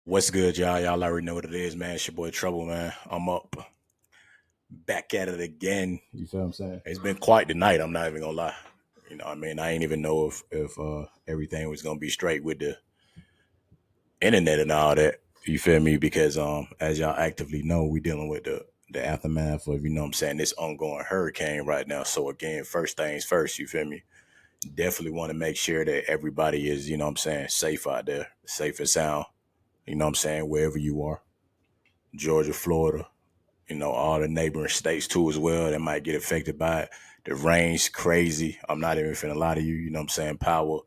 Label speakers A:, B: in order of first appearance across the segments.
A: What's good, y'all? Y'all already know what it is, man. It's your boy Trouble, man. I'm up, back at it again. You feel what I'm saying? It's been quite the night. I'm not even gonna lie. You know, what I mean, I ain't even know if everything was gonna be straight with the internet and all that. You feel me? Because as y'all actively know, we dealing with the aftermath of what I'm saying, this ongoing hurricane right now. So again, first things first. You feel me? Definitely want to make sure that everybody is what I'm saying, safe out there, safe and sound. What I'm saying, wherever you are, Georgia, Florida, all the neighboring states too as well that might get affected by it. The rain's crazy. I'm not even finna lie to you, what I'm saying? Power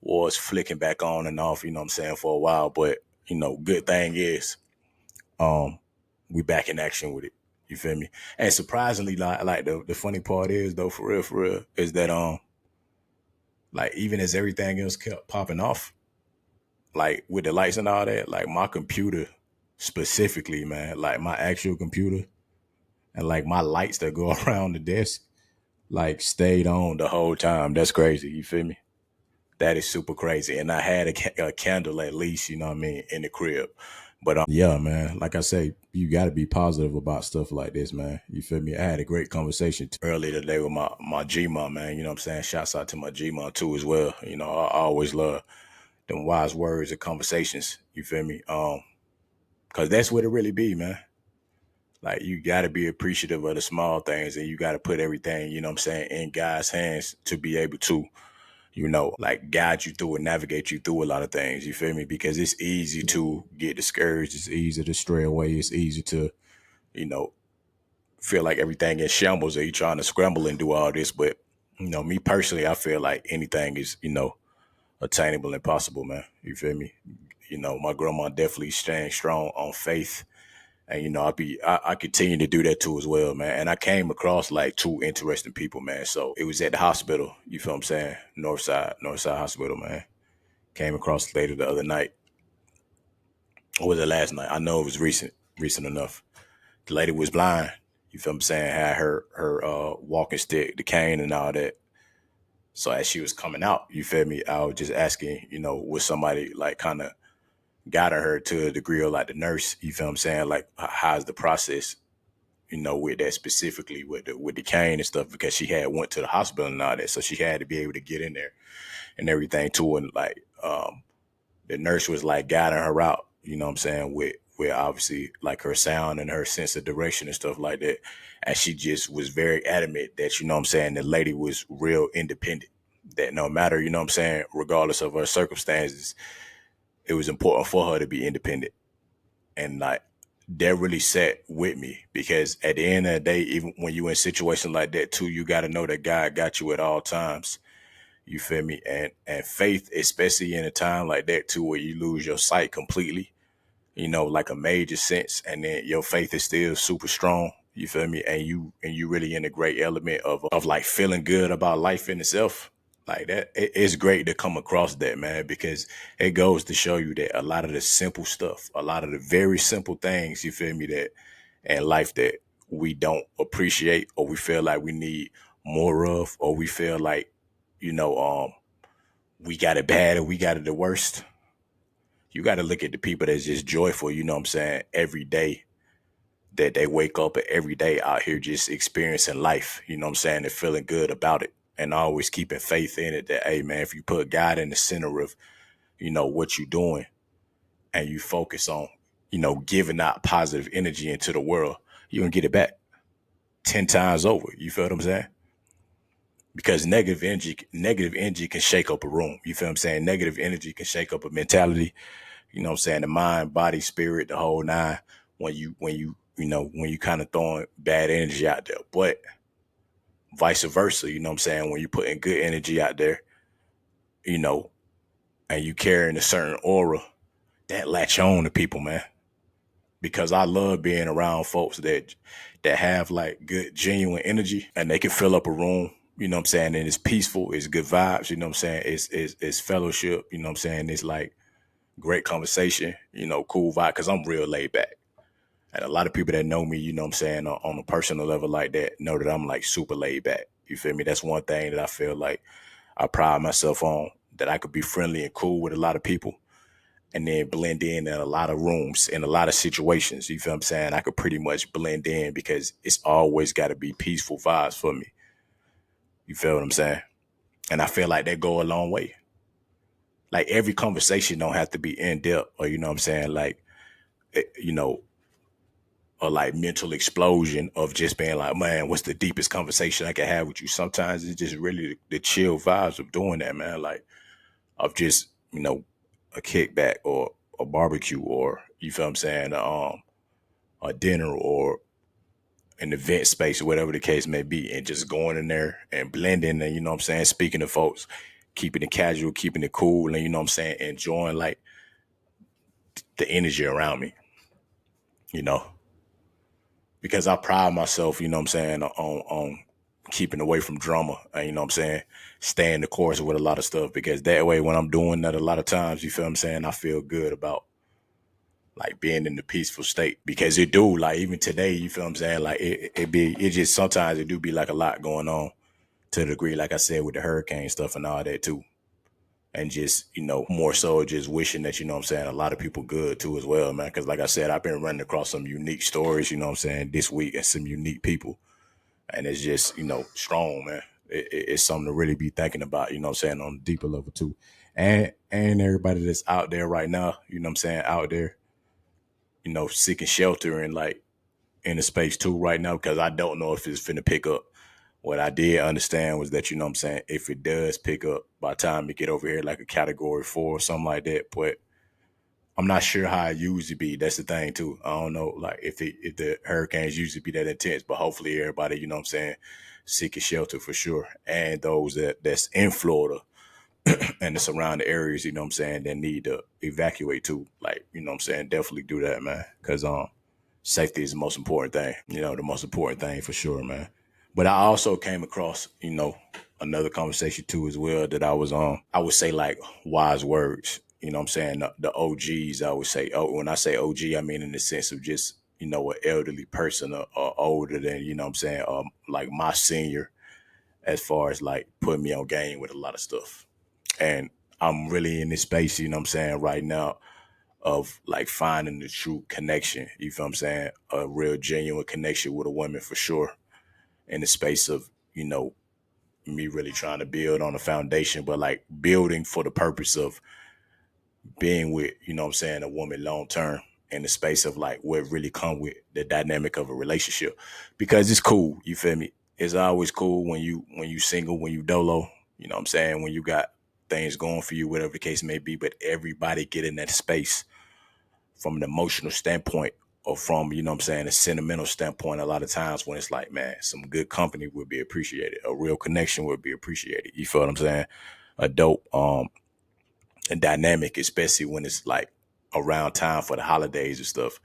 A: was flicking back on and off, what I'm saying, for a while. But, good thing is, um, we back in action with it. You feel me? And surprisingly, like the funny part is though, for real, is that like even as everything else kept popping off, like with the lights and all that, like my computer specifically, man, like my actual computer and like my lights that go around the desk like stayed on the whole time. That's crazy. You feel me? That is super crazy. And I had a candle at least, you know what I mean, in the crib. But yeah, man, like I say, you got to be positive about stuff like this, man. You feel me? I had a great conversation earlier today with my G-Mom, man. You know what I'm saying? Shouts out to my G-Mom too as well. I always love them wise words and conversations. You feel me? Cause that's what it really be, man. Like you gotta be appreciative of the small things and you gotta put everything, what I'm saying, in God's hands to be able to, like guide you through and navigate you through a lot of things. You feel me? Because it's easy to get discouraged, it's easy to stray away, it's easy to, you know, feel like everything is shambles or you trying to scramble and do all this. But, me personally, I feel like anything is, attainable and possible, man. You feel me? My grandma definitely staying strong on faith, and I continue to do that too as well, man. And I came across like two interesting people, man. So it was at the hospital, you feel what I'm saying? Northside Hospital, man. Came across later the other night. Or was it last night? I know it was recent enough. The lady was blind, you feel what I'm saying? Had her walking stick, the cane and all that. So as she was coming out, you feel me? I was just asking, was somebody like kind of guiding her to a degree of like the nurse, you feel what I'm saying? Like how's the process, with that specifically with the cane and stuff because she had went to the hospital and all that, so she had to be able to get in there and everything too. And like the nurse was like guiding her out, you know what I'm saying, with obviously like her sound and her sense of direction and stuff like that. And she just was very adamant that what I'm saying, the lady was real independent. That no matter, what I'm saying, regardless of her circumstances, it was important for her to be independent. And like that really sat with me because at the end of the day, even when you in situations like that too, you got to know that God got you at all times. You feel me? And faith, especially in a time like that too, where you lose your sight completely, like a major sense, and then your faith is still super strong. You feel me? And you really in a great element of like feeling good about life in itself. Like that, it's great to come across that, man, because it goes to show you that a lot of the simple stuff, a lot of the very simple things, you feel me, that in life that we don't appreciate or we feel like we need more of, or we feel like, you know, um, we got it bad or we got it the worst. You got to look at the people that's just joyful, you know what I'm saying, every day that they wake up and every day out here just experiencing life, you know what I'm saying, and feeling good about it. And always keeping faith in it that, hey, man, if you put God in the center of, what you're doing and you focus on, giving out positive energy into the world, you're going to get it back 10 times over. You feel what I'm saying? Because negative energy can shake up a room. You feel what I'm saying? Negative energy can shake up a mentality. You know what I'm saying? The mind, body, spirit, the whole nine. When you kind of throwing bad energy out there, but vice versa. You know what I'm saying? When you putting good energy out there, you know, and you carrying a certain aura, that latch on to people, man. Because I love being around folks that have like good genuine energy and they can fill up a room, you know what I'm saying, and it's peaceful, it's good vibes, you know what I'm saying, it's fellowship, you know what I'm saying, it's like great conversation, cool vibe, because I'm real laid back. And a lot of people that know me, you know what I'm saying, on a personal level like that, know that I'm like super laid back. You feel me? That's one thing that I feel like I pride myself on, that I could be friendly and cool with a lot of people and then blend in a lot of rooms, in a lot of situations. You feel what I'm saying? I could pretty much blend in because it's always got to be peaceful vibes for me. You feel what I'm saying? And I feel like that go a long way. Like every conversation don't have to be in depth, or you know what I'm saying? Like, you know, or like mental explosion of just being like, man, what's the deepest conversation I can have with you? Sometimes it's just really the chill vibes of doing that, man. Like of just, a kickback or a barbecue or you feel what I'm saying, a dinner or an event space or whatever the case may be, and just going in there and blending and you know what I'm saying, speaking to folks, keeping it casual, keeping it cool, and you know what I'm saying, enjoying like the energy around me, you know. Because I pride myself, you know what I'm saying, on keeping away from drama, and you know what I'm saying, staying the course with a lot of stuff, because that way when I'm doing that a lot of times, you feel what I'm saying, I feel good about like being in the peaceful state, because it do, like even today, you feel what I'm saying, like it just sometimes it do be like a lot going on to the degree, like I said, with the hurricane stuff and all that too. And just, more so just wishing that, you know what I'm saying, a lot of people good too as well, man. Cause like I said, I've been running across some unique stories, you know what I'm saying, this week, and some unique people. And it's just, strong, man. It's something to really be thinking about, you know what I'm saying, on a deeper level too. And everybody that's out there right now, you know what I'm saying, out there, seeking shelter and like in the space too right now, because I don't know if it's finna pick up. What I did understand was that, you know what I'm saying, if it does pick up by the time you get over here, like a category 4 or something like that, but I'm not sure how it usually be. That's the thing too. I don't know, like if the hurricanes usually be that intense, but hopefully everybody, you know what I'm saying, seeking shelter for sure. And those that's in Florida and the surrounding areas, you know what I'm saying, that need to evacuate too. Like, you know what I'm saying, definitely do that, man. Cause safety is the most important thing, the most important thing for sure, man. But I also came across, another conversation too as well that I was on. I would say like wise words, you know what I'm saying? The OGs, I would say, oh, when I say OG, I mean in the sense of just, an elderly person or older than, you know what I'm saying, like my senior, as far as like putting me on game with a lot of stuff. And I'm really in this space, you know what I'm saying, right now, of like finding the true connection. You feel what I'm saying? A real genuine connection with a woman for sure. In the space of, me really trying to build on a foundation, but like building for the purpose of being with, you know what I'm saying, a woman long term, in the space of like what really come with the dynamic of a relationship. Because it's cool, you feel me? It's always cool when you single, when you dolo, you know what I'm saying, when you got things going for you, whatever the case may be, but everybody get in that space from an emotional standpoint, or from, you know what I'm saying, a sentimental standpoint, a lot of times when it's like, man, some good company would be appreciated. A real connection would be appreciated. You feel what I'm saying? A dope and dynamic, especially when it's like around time for the holidays and stuff,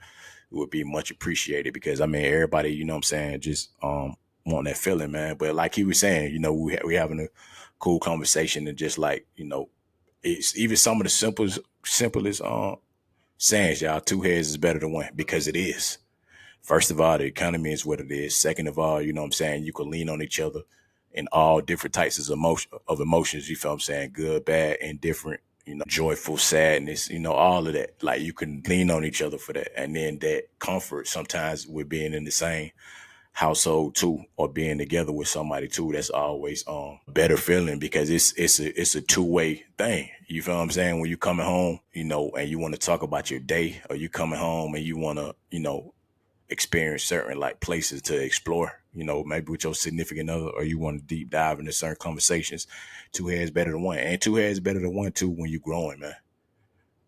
A: it would be much appreciated, because I mean everybody, you know what I'm saying, just want that feeling, man. But like he was saying, we having a cool conversation, and just like, it's even some of the simplest sayings, y'all, two heads is better than one, because it is. First of all, the economy is what it is. Second of all, you know what I'm saying, you can lean on each other in all different types of emotions, you feel what I'm saying, good, bad, indifferent, joyful, sadness, all of that. Like you can lean on each other for that. And then that comfort sometimes with being in the same household too, or being together with somebody too, that's always better feeling, because it's a two-way thing. You feel what I'm saying? When you coming home, and you want to talk about your day, or you coming home and you want to, experience certain like places to explore, maybe with your significant other, or you want to deep dive into certain conversations, two heads better than one. And two heads better than one too when you're growing, man.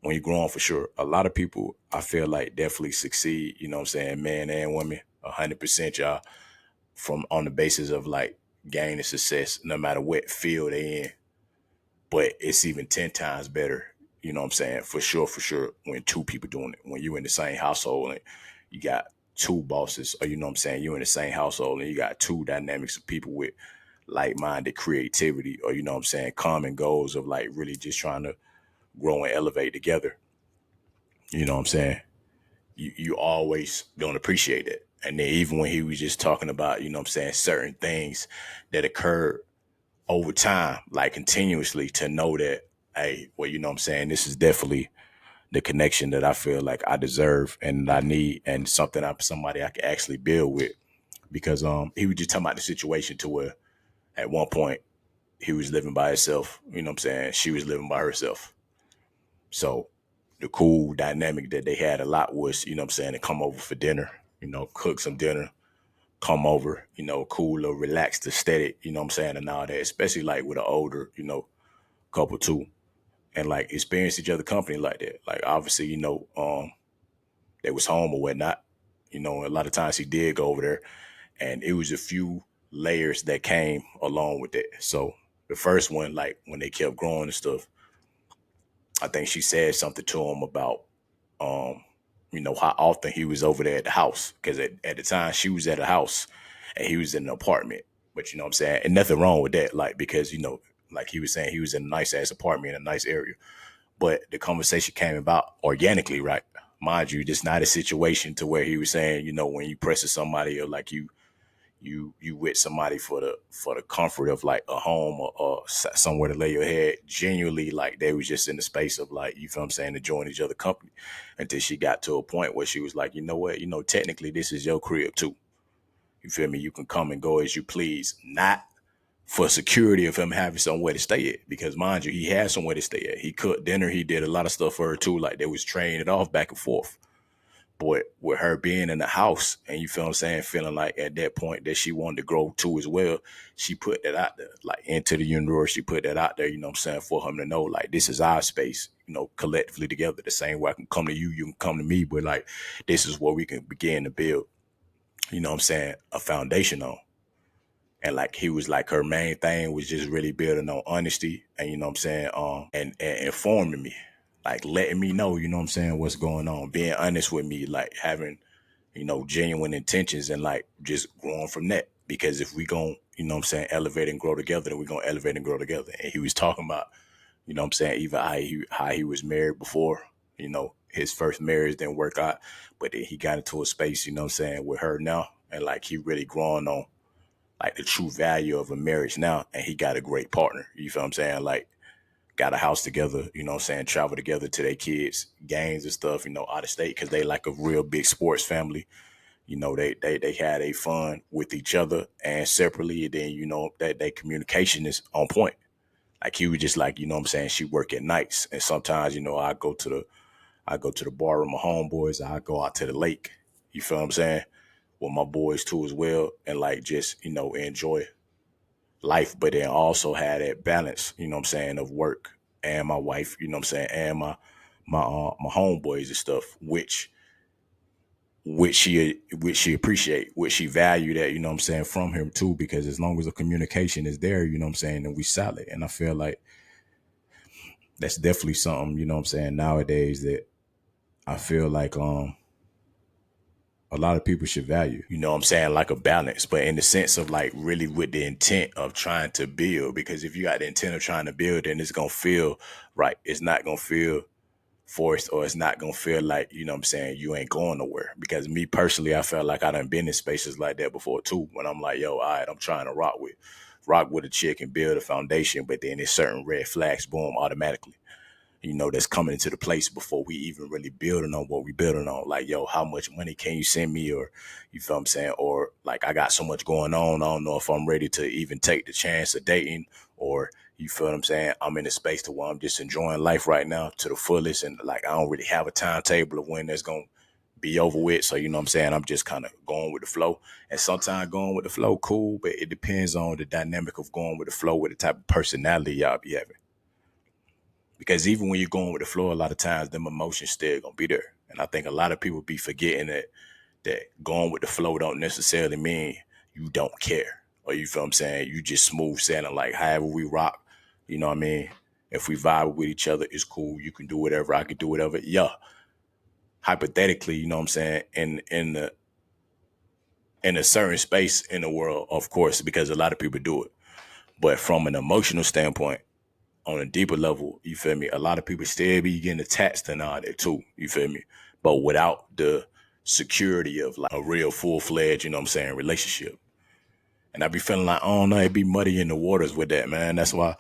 A: When you're growing, for sure. A lot of people, I feel like, definitely succeed, you know what I'm saying, man and women, 100%, y'all, from on the basis of like gaining success, no matter what field they in. But it's even 10 times better, you know what I'm saying, for sure, when two people doing it. When you in the same household and you got two bosses, or you know what I'm saying, you in the same household and you got two dynamics of people with like-minded creativity, or you know what I'm saying, common goals of like really just trying to grow and elevate together. You know what I'm saying? You always don't appreciate it. And then even when he was just talking about, you know what I'm saying, certain things that occurred over time, like continuously, to know that, hey, well, you know what I'm saying, this is definitely the connection that I feel like I deserve and I need, and somebody I can actually build with. Because he was just talking about the situation to where at one point he was living by himself, you know what I'm saying? She was living by herself. So the cool dynamic that they had a lot was, you know what I'm saying, to come over for dinner, cook some dinner, come over, cool or relaxed, aesthetic, you know what I'm saying, and all that, especially like with an older, couple too. And like experience each other company like that. Like obviously, they was home or whatnot. A lot of times he did go over there, and it was a few layers that came along with it. So the first one, like when they kept growing and stuff, I think she said something to him about, um, how often he was over there at the house. Because at the time she was at a house and he was in an apartment. But you know what I'm saying? And nothing wrong with that. Like, because, like he was saying, he was in a nice ass apartment in a nice area. But the conversation came about organically, right? Mind you, this not a situation to where he was saying, when you press somebody or like you with somebody for the comfort of like a home or somewhere to lay your head. Genuinely, like they was just in the space of like, you feel what I'm saying, enjoying each other company, until she got to a point where she was like, you know what, technically this is your crib too. You feel me? You can come and go as you please, not for security of him having somewhere to stay at, because mind you, he had somewhere to stay at. He cooked dinner, he did a lot of stuff for her too, like they was trading it off back and forth. But with her being in the house and you feel what I'm saying, feeling like at that point that she wanted to grow too as well, she put that out there, like into the universe. She put that out there, you know what I'm saying, for him to know, like, this is our space, collectively together. The same way I can come to you, you can come to me, but like, this is where we can begin to build, you know what I'm saying, a foundation on. And like he was like, her main thing was just really building on honesty and, you know what I'm saying, and informing me, like letting me know, you know what I'm saying, what's going on, being honest with me, like having, genuine intentions and like just growing from that. Because if we gon', you know what I'm saying, elevate and grow together, then we gonna elevate and grow together. And he was talking about, you know what I'm saying, even how he was married before, his first marriage didn't work out, but then he got into a space, you know what I'm saying, with her now. And like he really growing on like the true value of a marriage now. And he got a great partner. You feel what I'm saying? Like got a house together, you know what I'm saying, travel together to their kids' games and stuff, out of state, because they like a real big sports family. They had a fun with each other and separately. And then, that their communication is on point. Like he was just like, you know what I'm saying, she work at nights. And sometimes, I go to the bar with my homeboys. I go out to the lake. You feel what I'm saying? With my boys too as well. And like just, enjoy life, but then also had that balance, you know what I'm saying, of work and my wife, you know what I'm saying, and my homeboys and stuff, which she appreciate, which she value that, you know what I'm saying, from him too, because as long as the communication is there, you know what I'm saying, and we solid. And I feel like that's definitely something, you know what I'm saying, nowadays that I feel like a lot of people should value, you know what I'm saying, like a balance, but in the sense of like really with the intent of trying to build. Because if you got the intent of trying to build, then it's going to feel right. It's not going to feel forced, or it's not going to feel like, you know what I'm saying, you ain't going nowhere. Because me personally, I felt like I done been in spaces like that before too, when I'm like, yo, all right, I'm trying to rock with a chick and build a foundation, but then there's certain red flags, boom, automatically, that's coming into the place before we even really building on what we building on. Like, yo, how much money can you send me? Or, you feel what I'm saying? Or like, I got so much going on. I don't know if I'm ready to even take the chance of dating. Or, you feel what I'm saying, I'm in a space to where I'm just enjoying life right now to the fullest. And like, I don't really have a timetable of when that's going to be over with. So, you know what I'm saying, I'm just kind of going with the flow. And sometimes going with the flow, cool. But it depends on the dynamic of going with the flow, with the type of personality y'all be having. Because even when you're going with the flow, a lot of times them emotions still gonna be there. And I think a lot of people be forgetting that going with the flow don't necessarily mean you don't care. Or, you feel what I'm saying, you just smooth sailing, like however we rock, you know what I mean? If we vibe with each other, it's cool. You can do whatever, I can do whatever. Yeah. Hypothetically, you know what I'm saying, in a certain space in the world, of course, because a lot of people do it. But from an emotional standpoint, on a deeper level, you feel me, a lot of people still be getting attached and all that too, you feel me? But without the security of like a real full-fledged, you know what I'm saying, relationship. And I be feeling like, I don't know, it be muddy in the waters with that, man. That's why,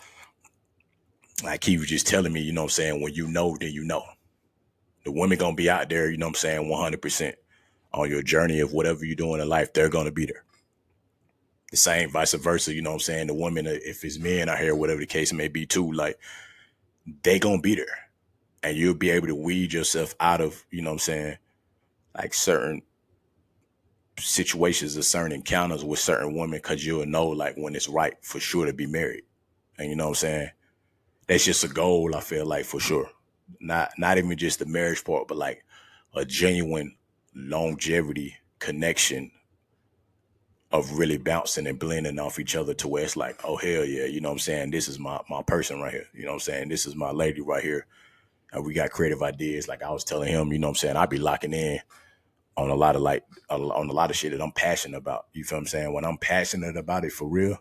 A: like he was just telling me, you know what I'm saying, when you know, then you know. The women gonna be out there, you know what I'm saying, 100% on your journey of whatever you're doing in life. They're gonna be there. The same vice versa, you know what I'm saying? The women, if it's men out here, whatever the case may be too, like they gonna be there. And you'll be able to weed yourself out of, you know what I'm saying, like certain situations or certain encounters with certain women because you'll know like when it's right for sure to be married. And you know what I'm saying? That's just a goal, I feel like, for sure. Not even just the marriage part, but like a genuine longevity connection of really bouncing and blending off each other to where it's like, oh hell yeah, you know what I'm saying? This is my person right here. You know what I'm saying? This is my lady right here. And we got creative ideas. Like I was telling him, you know what I'm saying? I be locking in on a lot of on a lot of shit that I'm passionate about. You feel what I'm saying? When I'm passionate about it for real,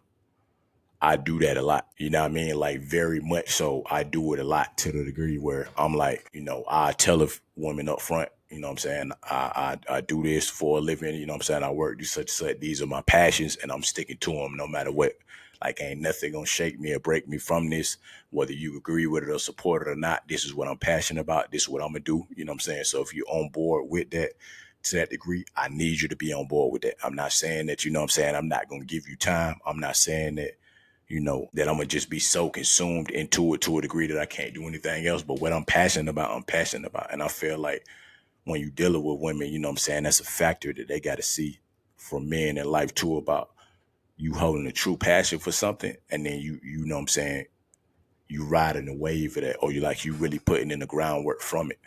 A: I do that a lot. You know what I mean? Like very much so. I do it a lot to the degree where I'm like, you know, I tell a woman up front, you know what I'm saying? I do this for a living. You know what I'm saying? I work, do such and such. These are my passions and I'm sticking to them no matter what. Like ain't nothing gonna shake me or break me from this, whether you agree with it or support it or not. This is what I'm passionate about. This is what I'm gonna do. You know what I'm saying? So if you're on board with that to that degree, I need you to be on board with that. I'm not saying that, you know what I'm saying, I'm not gonna give you time. I'm not saying that, you know, that I'm gonna just be so consumed into it to a degree that I can't do anything else. But what I'm passionate about, I'm passionate about. And I feel like when you dealing with women, you know what I'm saying, that's a factor that they gotta see from men in life too, about you holding a true passion for something, and then you know what I'm saying, you riding the wave of that, or you really putting in the groundwork from it.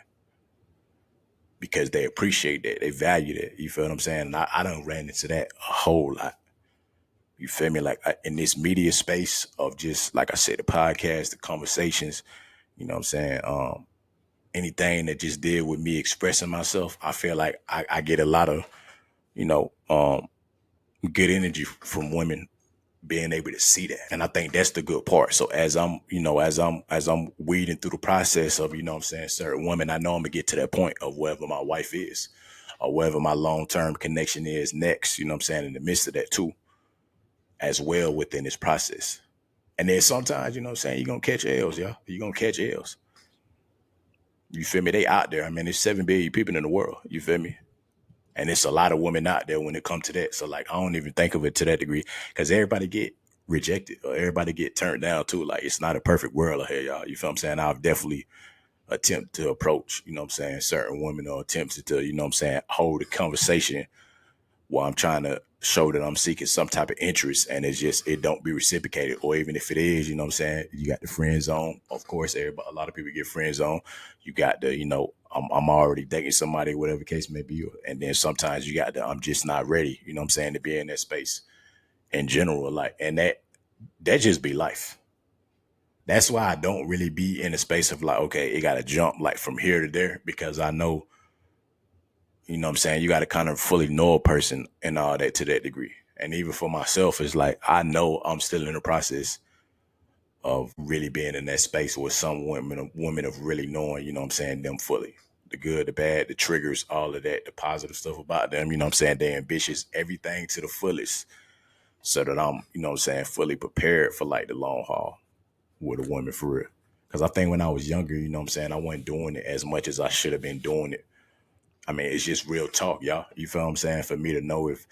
A: Because they appreciate that, they value that. You feel what I'm saying? And I done ran into that a whole lot. You feel me? Like in this media space of just, like I said, the podcast, the conversations, you know what I'm saying? Anything that just deal with me expressing myself, I feel like I get a lot of, you know, good energy from women being able to see that. And I think that's the good part. So as I'm, you know, as I'm weeding through the process of, you know what I'm saying, certain women, I know I'm gonna get to that point of wherever my wife is or wherever my long-term connection is next, you know what I'm saying, in the midst of that too, as well within this process. And then sometimes, you know what I'm saying, you're gonna catch L's, y'all. You're gonna catch L's. You feel me? They out there. I mean, there's 7 billion people in the world. You feel me? And it's a lot of women out there when it comes to that. So like, I don't even think of it to that degree because everybody get rejected or everybody get turned down too. Like it's not a perfect world out here, y'all. You feel what I'm saying? I've definitely attempted to approach, you know what I'm saying, certain women, or attempted to, you know what I'm saying, hold a conversation while I'm trying to show that I'm seeking some type of interest, and it's just, it don't be reciprocated. Or even if it is, you know what I'm saying, you got the friend zone. Of course, everybody, a lot of people get friend zone. You got the, you know, I'm already dating somebody, whatever the case may be. And then sometimes you got the, I'm just not ready, you know what I'm saying, to be in that space in general. Like, and that just be life. That's why I don't really be in a space of like, okay, it got to jump like from here to there, because I know, you know what I'm saying, you got to kind of fully know a person and all that to that degree. And even for myself, it's like, I know I'm still in the process of really being in that space with some women of really knowing, you know what I'm saying, them fully. The good, the bad, the triggers, all of that, the positive stuff about them, you know what I'm saying, they're ambitious, everything to the fullest, so that I'm, you know what I'm saying, fully prepared for like the long haul with a woman for real. Because I think when I was younger, you know what I'm saying, I wasn't doing it as much as I should have been doing it. I mean, it's just real talk, y'all. You feel what I'm saying? For me to know if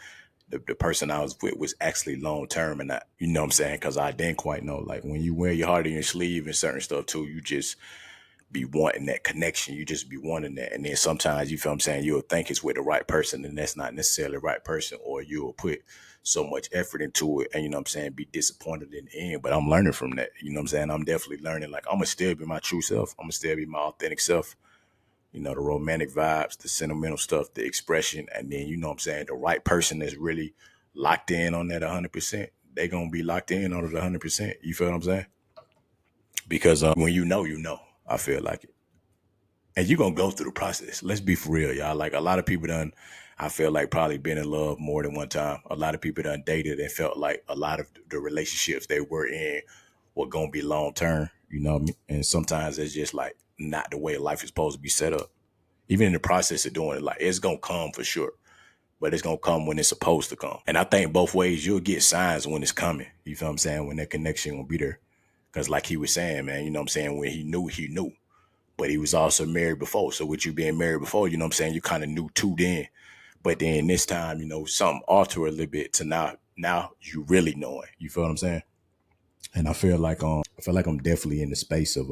A: the person I was with was actually long term and not, you know what I'm saying? Because I didn't quite know. Like when you wear your heart in your sleeve and certain stuff too, you just be wanting that connection. You just be wanting that. And then sometimes, you feel what I'm saying, you'll think it's with the right person and that's not necessarily the right person, or you'll put so much effort into it and, you know what I'm saying, be disappointed in the end. But I'm learning from that. You know what I'm saying? I'm definitely learning. Like I'm going to still be my true self. I'm going to still be my authentic self. You know, the romantic vibes, the sentimental stuff, the expression, and then, you know what I'm saying, the right person that's really locked in on that 100%, they going to be locked in on it 100%. You feel what I'm saying? Because when you know, I feel like it. And you're going to go through the process. Let's be for real, y'all. Like a lot of people done, I feel like, probably been in love more than one time. A lot of people done dated and felt like a lot of the relationships they were in were going to be long term, you know what I mean? And sometimes it's just like not the way life is supposed to be set up. Even in the process of doing it, like it's gonna come for sure, but it's gonna come when it's supposed to come. And I think both ways, you'll get signs when it's coming. You feel what I'm saying? When that connection will be there. Cause like he was saying, man, you know what I'm saying? When he knew, he knew. but he was also married before. So with you being married before, you know what I'm saying, you kind of knew two then. But then this time, you know, something altered a little bit to now you really knowing. You feel what I'm saying? And I feel like I'm definitely in the space of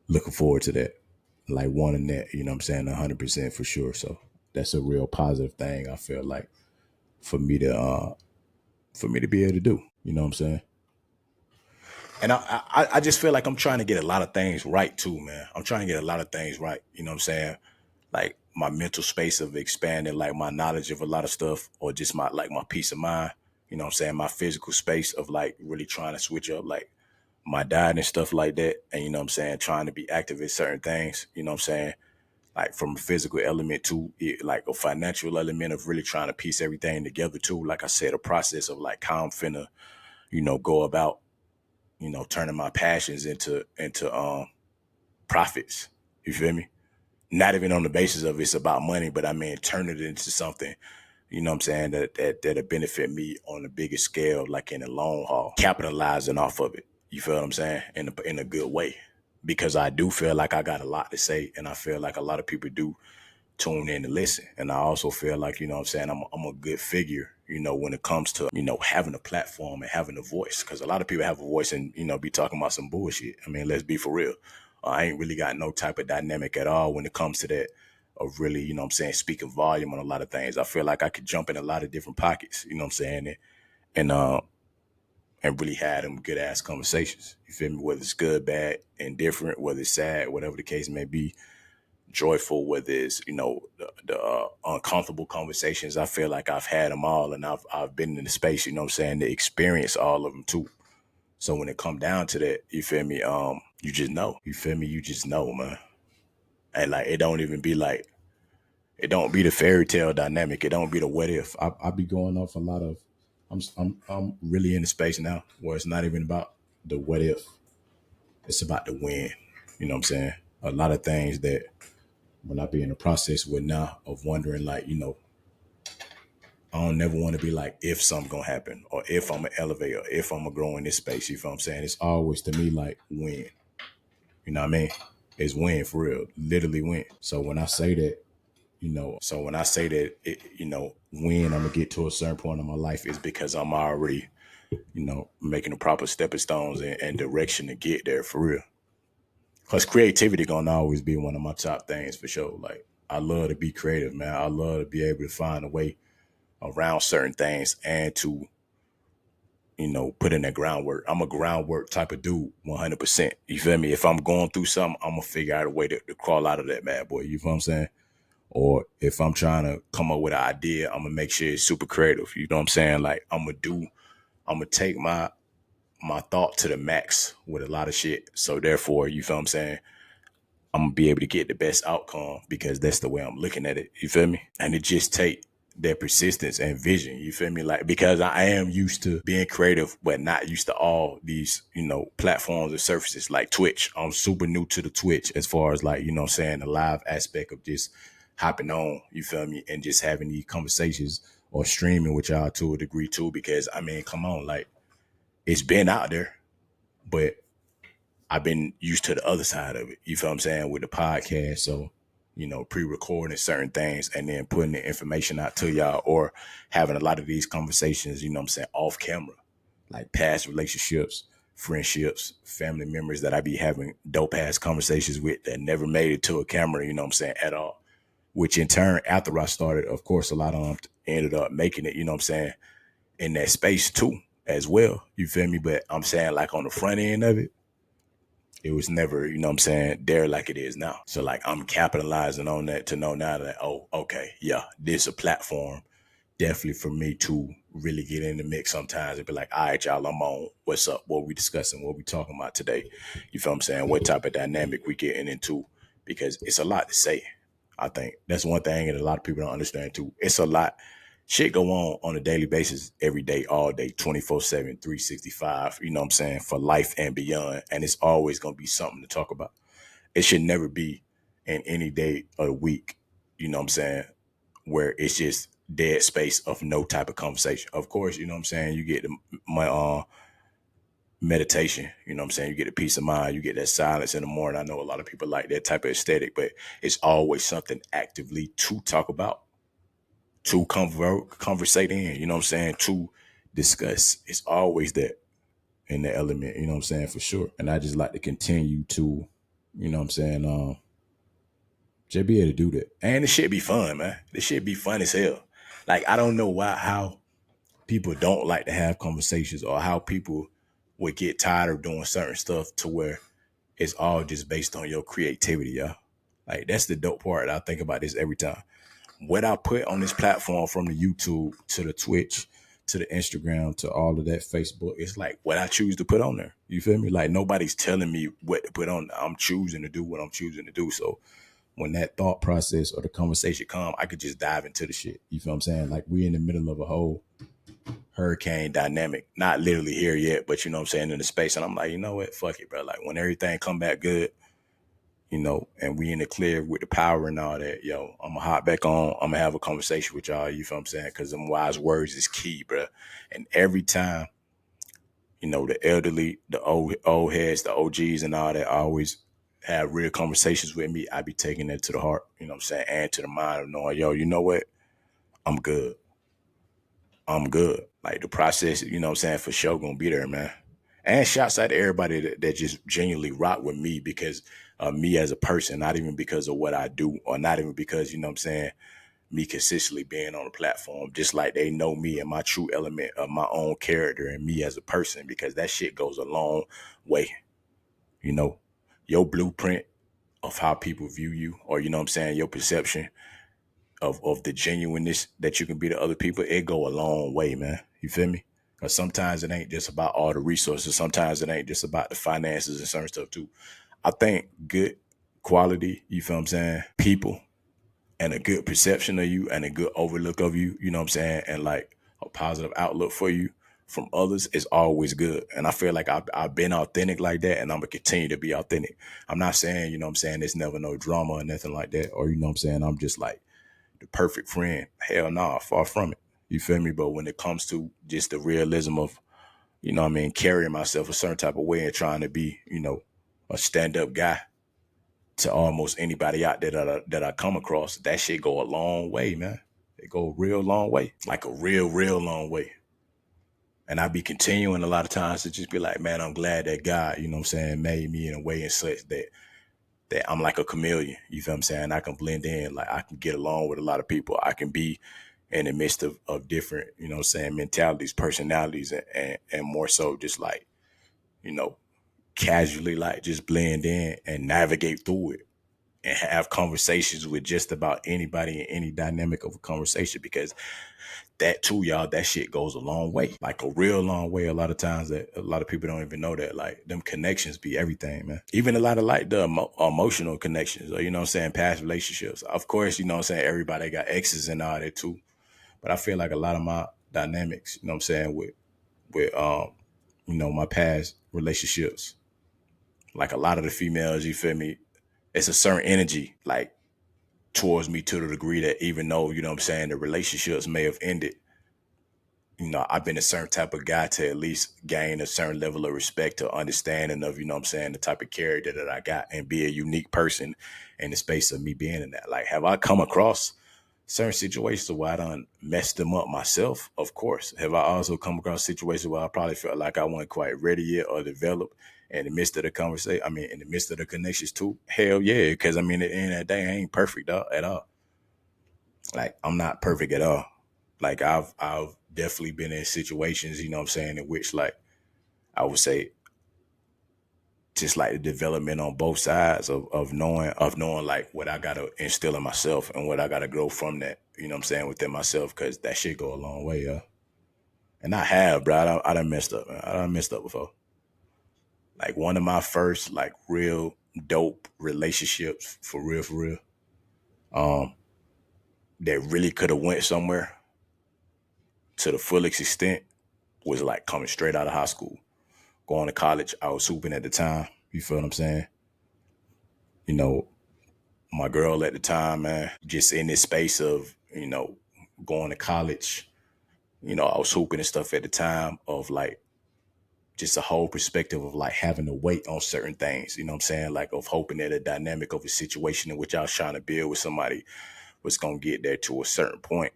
A: looking forward to that. Like wanting that, you know what I'm saying, 100% for sure. So that's a real positive thing I feel like for me to be able to do. You know what I'm saying? And I just feel like I'm trying to get a lot of things right too, man. I'm trying to get a lot of things right. You know what I'm saying? Like my mental space of expanding, like my knowledge of a lot of stuff, or just my peace of mind. You know what I'm saying? My physical space of like really trying to switch up like my diet and stuff like that. And you know what I'm saying? Trying to be active in certain things. You know what I'm saying? Like from a physical element to it, like a financial element of really trying to piece everything together too. Like I said, a process of like how I'm finna, go about, turning my passions into profits. You feel me? Not even on the basis of it's about money, but I mean turn it into something, you know what I'm saying, that'll benefit me on a bigger scale, like in the long haul, capitalizing off of it. You feel what I'm saying? In a good way. Because I do feel like I got a lot to say, and I feel like a lot of people do tune in to listen. And I also feel like, you know what I'm saying, I'm a good figure, when it comes to, having a platform and having a voice. Because a lot of people have a voice and, be talking about some bullshit. I mean, let's be for real. I ain't really got no type of dynamic at all when it comes to that of really, you know what I'm saying, speaking volume on a lot of things. I feel like I could jump in a lot of different pockets, you know what I'm saying, and really had them good ass conversations. You feel me? Whether it's good, bad, indifferent, whether it's sad, whatever the case may be, joyful, whether it's the uncomfortable conversations. I feel like I've had them all, and I've been in the space, you know what I'm saying, to experience all of them too. So when it come down to that, you feel me? You just know. You feel me? You just know, man. And like it don't even be like it don't be the fairy tale dynamic. It don't be the what if. I be going off a lot of. I'm really in the space now where it's not even about the what if. It's about the when. You know what I'm saying? A lot of things that when I be in the process with now of wondering, like, I don't never want to be like if something gonna happen or if I'm gonna elevate or if I'm gonna grow in this space. You feel what I'm saying? It's always to me like when. You know what I mean? It's when for real, literally when. So when I say that, when I'm gonna get to a certain point in my life is because I'm already, making the proper stepping stones and direction to get there for real. Cause creativity gonna always be one of my top things for sure. Like I love to be creative, man. I love to be able to find a way around certain things and to, put in that groundwork. I'm a groundwork type of dude, 100%. You feel me? If I'm going through something, I'm gonna figure out a way to crawl out of that bad boy. You feel what I'm saying? Or if I'm trying to come up with an idea, I'm gonna make sure it's super creative. You know what I'm saying? Like I'm gonna take my thought to the max with a lot of shit. So therefore, you feel what I'm saying? I'm gonna be able to get the best outcome because that's the way I'm looking at it. You feel me? And it just take that persistence and vision. You feel me? Like because I am used to being creative, but not used to all these, platforms and surfaces like Twitch. I'm super new to the Twitch as far as like, what I'm saying, the live aspect of just hopping on, you feel me, and just having these conversations or streaming with y'all to a degree too, because I mean, come on, like it's been out there, but I've been used to the other side of it. You feel what I'm saying? With the podcast. So, pre-recording certain things and then putting the information out to y'all or having a lot of these conversations, what I'm saying, off camera, like past relationships, friendships, family members that I be having dope ass conversations with that never made it to a camera, what I'm saying, at all. Which in turn, after I started, of course, a lot of them ended up making it, what I'm saying, in that space too, as well. You feel me? But I'm saying like on the front end of it, it was never, what I'm saying, there like it is now. So like I'm capitalizing on that to know now that, oh, okay, yeah, this is a platform definitely for me to really get in the mix sometimes and be like, all right, y'all, I'm on. What's up? What we discussing? What we talking about today? You feel what I'm saying? What type of dynamic we getting into? Because it's a lot to say. I think that's one thing that a lot of people don't understand too. It's a lot. Shit go on a daily basis, every day, all day, 24/7, 365, you know what I'm saying, for life and beyond. And it's always going to be something to talk about. It should never be in any day of the week, you know what I'm saying, where it's just dead space of no type of conversation. Of course, you know what I'm saying, you get my meditation. You know what I'm saying? You get a peace of mind, you get that silence in the morning. I know a lot of people like that type of aesthetic, but it's always something actively to talk about, to conversate in, you know what I'm saying, to discuss. It's always that in the element, you know what I'm saying, for sure. And I just like to continue to, you know what I'm saying, just be able to do that. And this shit be fun, man. This shit be fun as hell. Like, I don't know how people don't like to have conversations, or how people would get tired of doing certain stuff to where it's all just based on your creativity, y'all. Like, that's the dope part. I think about this every time. What I put on this platform, from the YouTube to the Twitch to the Instagram to all of that Facebook, it's like what I choose to put on there. You feel me? Like, nobody's telling me what to put on. I'm choosing to do what I'm choosing to do. So when that thought process or the conversation come, I could just dive into the shit. You feel what I'm saying? Like, we in the middle of a whole hurricane dynamic. Not literally here yet, but you know what I'm saying, in the space. And I'm like, you know what? Fuck it, bro. Like, when everything come back good, you know, and we in the clear with the power and all that, yo, I'm gonna hop back on. I'm gonna have a conversation with y'all. You feel what I'm saying? Because them wise words is key, bro. And every time, you know, the elderly, the old heads, the OGs and all that always have real conversations with me. I be taking it to the heart, you know what I'm saying, and to the mind of knowing, yo, you know what? I'm good. I'm good. Like, the process, you know what I'm saying, for sure gonna be there, man. And shouts out to everybody that just genuinely rock with me because of me as a person, not even because of what I do, or not even because, you know what I'm saying, me consistently being on the platform. Just like they know me and my true element of my own character and me as a person, because that shit goes a long way. You know, your blueprint of how people view you, or, you know what I'm saying, your perception of the genuineness that you can be to other people, it go a long way, man. You feel me? Because sometimes it ain't just about all the resources. Sometimes it ain't just about the finances and certain stuff too. I think good quality, you feel what I'm saying, people, and a good perception of you and a good overlook of you, you know what I'm saying, and like a positive outlook for you from others is always good. And I feel like I've been authentic like that, and I'm gonna continue to be authentic. I'm not saying, you know what I'm saying, there's never no drama or nothing like that, or, you know what I'm saying, I'm just like the perfect friend. Hell nah, far from it. You feel me? But when it comes to just the realism of, you know what I mean, carrying myself a certain type of way and trying to be, you know, a stand-up guy to almost anybody out there that I come across, that shit go a long way, man. It go a real long way. Like a real long way. And I be continuing a lot of times to just be like, man, I'm glad that God, you know what I'm saying, made me in a way and such that I'm like a chameleon. You feel what I'm saying? I can blend in. Like, I can get along with a lot of people. I can be in the midst of different, you know what I'm saying, mentalities, personalities, and more so just like, you know, casually, like, just blend in and navigate through it and have conversations with just about anybody in any dynamic of a conversation, because that too, y'all, that shit goes a long way, like a real long way. A lot of times that a lot of people don't even know that, like, them connections be everything, man. Even a lot of like the emotional connections, or, you know what I'm saying, past relationships. Of course, you know what I'm saying, everybody got exes and all that too. But I feel like a lot of my dynamics, you know what I'm saying, with you know, my past relationships, like a lot of the females, you feel me, it's a certain energy, like, towards me, to the degree that even though, you know what I'm saying, the relationships may have ended, you know, I've been a certain type of guy to at least gain a certain level of respect or understanding of, you know what I'm saying, the type of character that I got, and be a unique person in the space of me being in that. Like, have I come across certain situations where I done messed them up myself? Of course. Have I also come across situations where I probably felt like I wasn't quite ready yet or developed in the midst of the conversation? I mean, in the midst of the connections too? Hell yeah. Because I mean, at the end of the day, I ain't perfect at all. Like, I'm not perfect at all. Like, I've definitely been in situations, you know what I'm saying, in which, like, I would say, just like the development on both sides of knowing like what I gotta instill in myself and what I gotta grow from that, you know what I'm saying, within myself, because that shit go a long way, yeah. And I have, bro. I done messed up, man. I done messed up before. Like, one of my first, like, real dope relationships, for real, um, that really could have went somewhere to the fullest extent, was like coming straight out of high school, going to college. I was hooping at the time. You feel what I'm saying? You know, my girl at the time, man, just in this space of, you know, going to college. You know, I was hooping and stuff at the time of, like, just a whole perspective of like having to wait on certain things, you know what I'm saying? Like of hoping that a dynamic of a situation in which I was trying to build with somebody was going to get there to a certain point,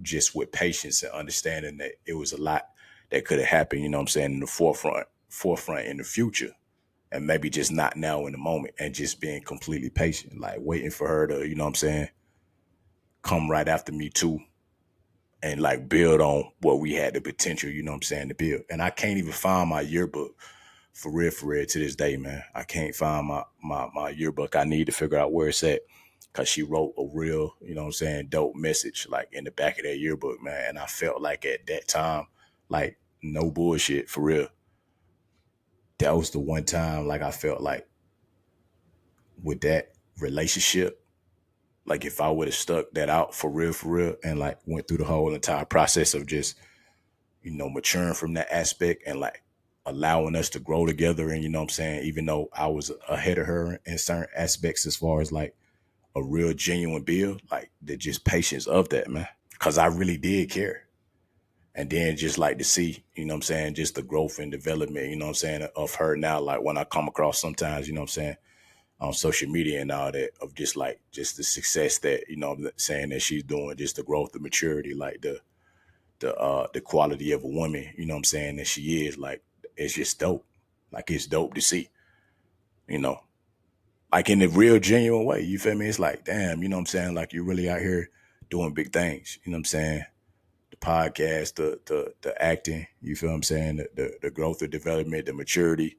A: just with patience and understanding that it was a lot that could have happened, you know what I'm saying, in the forefront in the future. And maybe just not now in the moment and just being completely patient, like waiting for her to, you know what I'm saying, come right after me too and like build on what we had the potential, you know what I'm saying, to build. And I can't even find my yearbook for real to this day, man. I can't find my yearbook. I need to figure out where it's at because she wrote a real, you know what I'm saying, dope message like in the back of that yearbook, man. And I felt like at that time, like no bullshit, for real. That was the one time like I felt like with that relationship, like if I would have stuck that out for real, and like went through the whole entire process of just, you know, maturing from that aspect and like allowing us to grow together. And you know what I'm saying, even though I was ahead of her in certain aspects as far as like a real genuine build, like the just patience of that, man. Cause I really did care. And then just like to see, you know what I'm saying, just the growth and development, you know what I'm saying, of her now, like when I come across sometimes, you know what I'm saying, on social media and all that, of just like just the success that, you know what I'm saying, that she's doing, just the growth, the maturity, like the quality of a woman, you know what I'm saying, that she is, like it's just dope. Like it's dope to see, you know, like in the real genuine way. You feel me? It's like, damn, you know what I'm saying? Like you're really out here doing big things. You know what I'm saying? The podcast, the acting, you feel what I'm saying? The growth, the development, the maturity,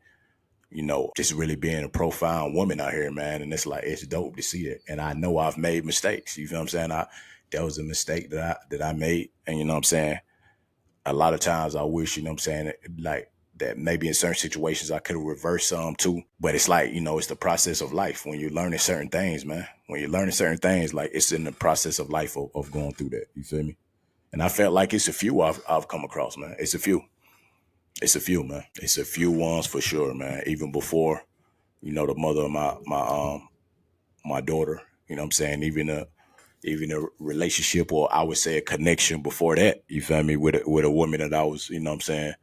A: you know, just really being a profound woman out here, man. And it's like it's dope to see it. And I know I've made mistakes. You feel what I'm saying? That was a mistake that I made. And you know what I'm saying? A lot of times I wish, you know what I'm saying, like that maybe in certain situations I could have reversed some too. But it's like, you know, it's the process of life. When you're learning certain things, man. When you're learning certain things, like it's in the process of life of going through that. You feel me? And I felt like it's a few I've come across, man. It's a few. It's a few, man. It's a few ones for sure, man. Even before, you know, the mother of my daughter, you know what I'm saying? Even a relationship, or I would say a connection before that, you feel me, with a woman that I was, you know what I'm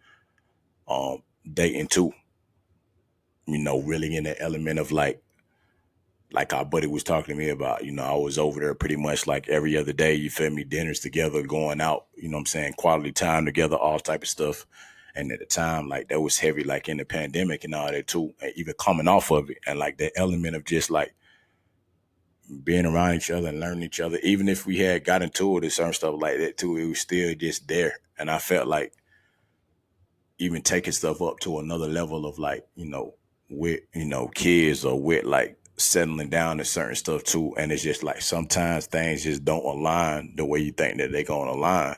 A: saying, dating too, you know, really in the element of like our buddy was talking to me about, you know, I was over there pretty much like every other day, you feel me, dinners together, going out, you know what I'm saying, quality time together, all type of stuff. And at the time, like that was heavy, like in the pandemic and all that too, and even coming off of it. And like the element of just like being around each other and learning each other, even if we had got into it and certain stuff like that too, it was still just there. And I felt like even taking stuff up to another level of like, you know, with, you know, kids or with like settling down to certain stuff too. And it's just like sometimes things just don't align the way you think that they're going to align.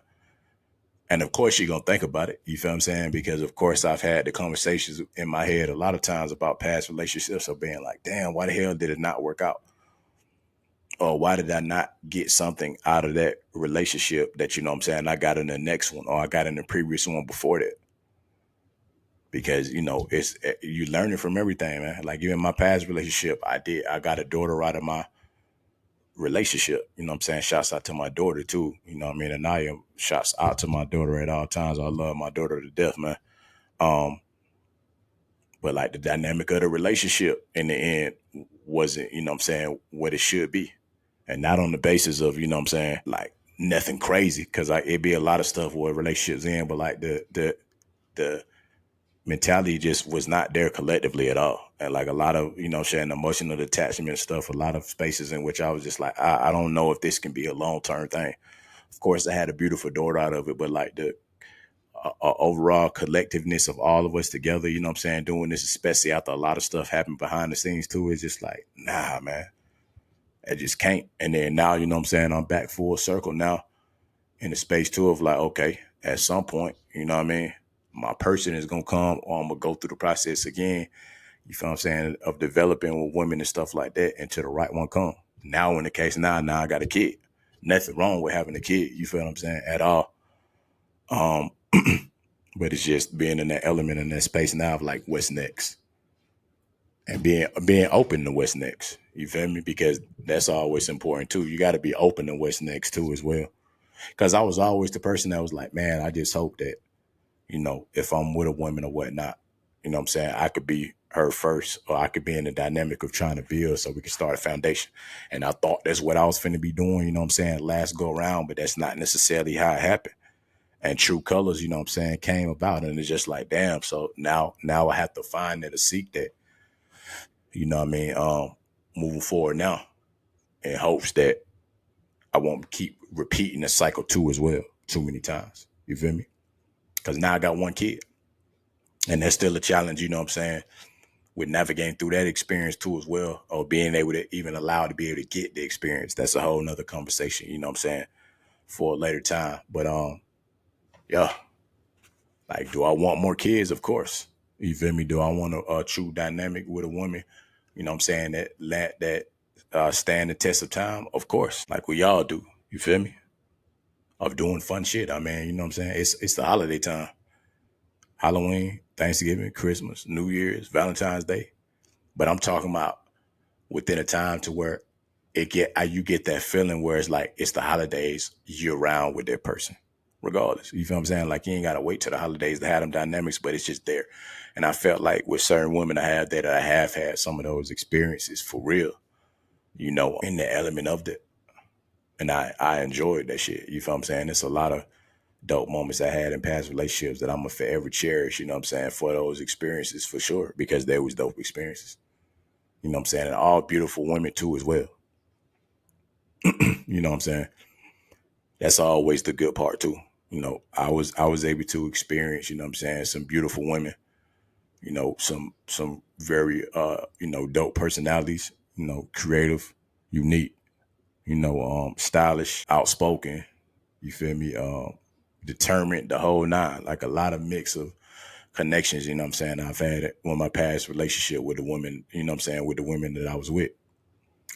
A: And of course you're going to think about it. You feel what I'm saying? Because of course I've had the conversations in my head a lot of times about past relationships of being like, damn, why the hell did it not work out? Or why did I not get something out of that relationship that, you know what I'm saying, I got in the next one or I got in the previous one before that? Because, you know, it's you learning from everything, man. Like even my past relationship, I got a daughter out of my relationship. You know what I'm saying? Shouts out to my daughter too. You know what I mean? And I am shouts out to my daughter at all times. I love my daughter to death, man. Um, but like the dynamic of the relationship in the end wasn't, you know what I'm saying, what it should be. And not on the basis of, you know what I'm saying, like nothing crazy. Cause like it'd be a lot of stuff where relationships in, but like the mentality just was not there collectively at all. And like a lot of, you know, sharing emotional attachment stuff, a lot of spaces in which I was just like, I don't know if this can be a long-term thing. Of course, I had a beautiful daughter out of it, but like the overall collectiveness of all of us together, you know what I'm saying, doing this, especially after a lot of stuff happened behind the scenes too, is just like, nah, man, I just can't. And then now, you know what I'm saying, I'm back full circle now in the space too of like, okay, at some point, you know what I mean, my person is gonna come or I'm gonna go through the process again, you feel what I'm saying, of developing with women and stuff like that until the right one come. Now in the case now I got a kid. Nothing wrong with having a kid, you feel what I'm saying, at all. Um, but it's just being in that element in that space now of like what's next. And being open to what's next. You feel me? Because that's always important too. You gotta be open to what's next too as well. Because I was always the person that was like, man, I just hope that if I'm with a woman or whatnot, what I'm saying? I could be her first, or I could be in the dynamic of trying to build so we can start a foundation. And I thought that's what I was finna be doing, what I'm saying, last go around, but that's not necessarily how it happened. And True Colors, what I'm saying, came about, and it's just like, damn. So now I have to find that, to seek that, what I mean, moving forward now, in hopes that I won't keep repeating the cycle too as well, too many times. You feel me? Because now I got one kid, and that's still a challenge, what I'm saying, with navigating through that experience too as well, or being able to even allow to be able to get the experience. That's a whole nother conversation, what I'm saying, for a later time. But yeah, like, do I want more kids? Of course. You feel me? Do I want a true dynamic with a woman? What I'm saying, that stand the test of time? Of course, like we all do. You feel me? Of doing fun shit. I mean, what I'm saying? It's the holiday time. Halloween, Thanksgiving, Christmas, New Year's, Valentine's Day. But I'm talking about within a time to where you get that feeling where it's like it's the holidays year round with that person, regardless. You feel what I'm saying? Like, you ain't gotta wait till the holidays to have them dynamics, but it's just there. And I felt like with certain women I have had some of those experiences for real, in the element of that. And I enjoyed that shit. You feel what I'm saying? It's a lot of dope moments I had in past relationships that I'm gonna forever cherish, what I'm saying, for those experiences, for sure, because they was dope experiences. You know what I'm saying? And all beautiful women too as well. You know what I'm saying? That's always the good part too. I was able to experience, what I'm saying, some beautiful women, some very dope personalities, creative, unique, stylish, outspoken, you feel me? Determined, the whole nine. Like a lot of mix of connections, what I'm saying, I've had on my past relationship with the women, what I'm saying, with the women that I was with.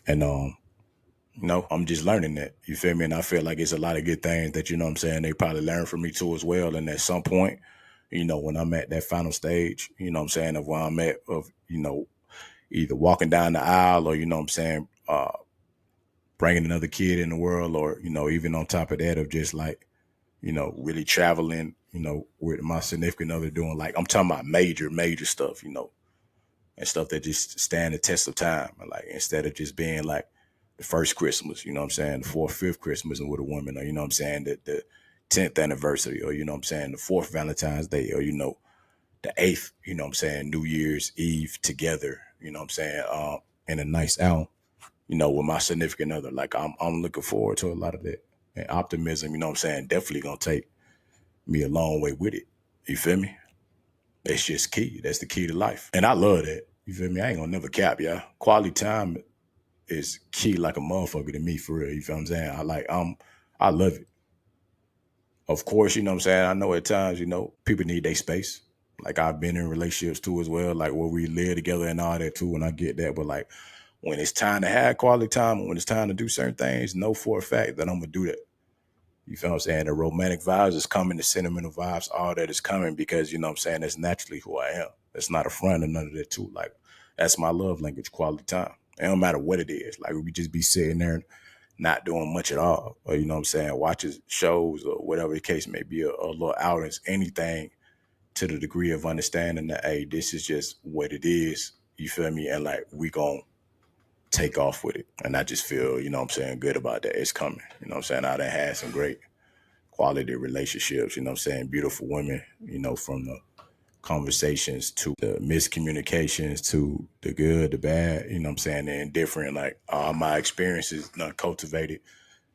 A: And I'm just learning that. You feel me? And I feel like it's a lot of good things that, what I'm saying, they probably learn from me too as well. And at some point, when I'm at that final stage, what I'm saying, of where I'm at, of, either walking down the aisle, or, what I'm saying, bringing another kid in the world, or, even on top of that, of just like, really traveling, with my significant other, doing, like, I'm talking about major, major stuff, and stuff that just stand the test of time. And like, instead of just being like the first Christmas, what I'm saying, the fourth, fifth Christmas with a woman, or, what I'm saying, the 10th anniversary, or, what I'm saying, the fourth Valentine's Day, or, the eighth, what I'm saying, New Year's Eve together, what I'm saying, in a nice out, with my significant other. Like, I'm looking forward to a lot of that. And optimism, what I'm saying, definitely gonna take me a long way with it. You feel me? That's just key. That's the key to life. And I love that. You feel me? I ain't gonna never cap, y'all. Quality time is key like a motherfucker to me, for real. You feel what I'm saying? I love it. Of course, what I'm saying, I know at times, people need their space. Like, I've been in relationships too as well, like where we live together and all that too, and I get that. But like, when it's time to have quality time, when it's time to do certain things, know for a fact that I'm gonna do that. You feel what I'm saying? The romantic vibes is coming, the sentimental vibes, all that is coming, because, what I'm saying, that's naturally who I am. That's not a front or none of that too. Like, that's my love language, quality time. It don't matter what it is. Like, we just be sitting there and not doing much at all. Or, what I'm saying, watching shows or whatever the case may be, a little outings, anything to the degree of understanding that, hey, this is just what it is. You feel me? And like, we gon' take off with it. And I just feel, what I'm saying, good about that. It's coming. What I'm saying? I done had some great quality relationships, what I'm saying, beautiful women, from the conversations to the miscommunications to the good, the bad, what I'm saying, the indifferent, like all my experiences done cultivated,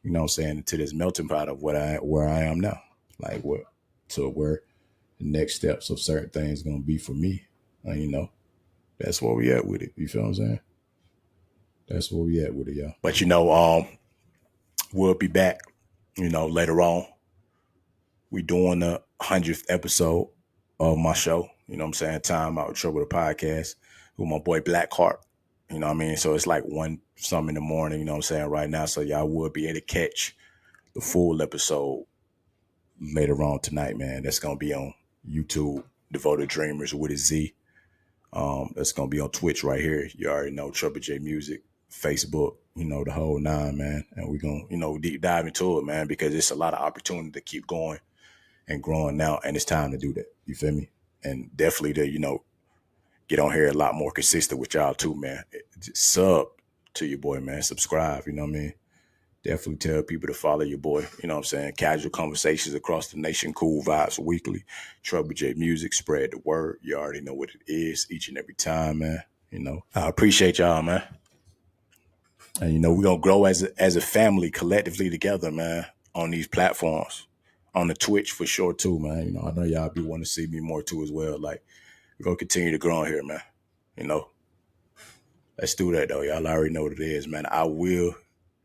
A: what I'm saying, to this melting pot of where I am now. Like, what to where the next steps of certain things gonna be for me. And that's where we at with it. You feel what I'm saying? That's where we at with it, y'all. But we'll be back, later on. We doing the 100th episode of my show. You know what I'm saying? Time Out with Trouble, the podcast, with my boy Blackheart. You know what I mean? So it's like 1 something in the morning, you know what I'm saying, right now. So y'all will be able to catch the full episode later on tonight, man. That's going to be on YouTube, Devoted Dreamers with a Z. That's going to be on Twitch right here. You already know, Treble J Music, Facebook, the whole nine, man. And we're going to, deep dive into it, man, because it's a lot of opportunity to keep going and growing now, and it's time to do that. You feel me? And definitely to, get on here a lot more consistent with y'all too, man. Just sub to your boy, man. Subscribe, you know what I mean? Definitely tell people to follow your boy. You know what I'm saying? Casual conversations across the nation, cool vibes weekly. Treble J music, spread the word. You already know what it is each and every time, man. I appreciate y'all, man. And we're gonna grow as a family collectively together, man, on these platforms. On the Twitch for sure too, man. I know y'all be wanting to see me more too as well. Like, we're gonna continue to grow on here, man. Let's do that though. Y'all already know what it is, man. I will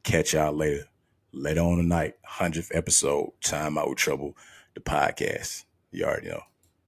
A: catch y'all later. Later on tonight, 100th episode, Time Out with Trouble, the podcast. You already know.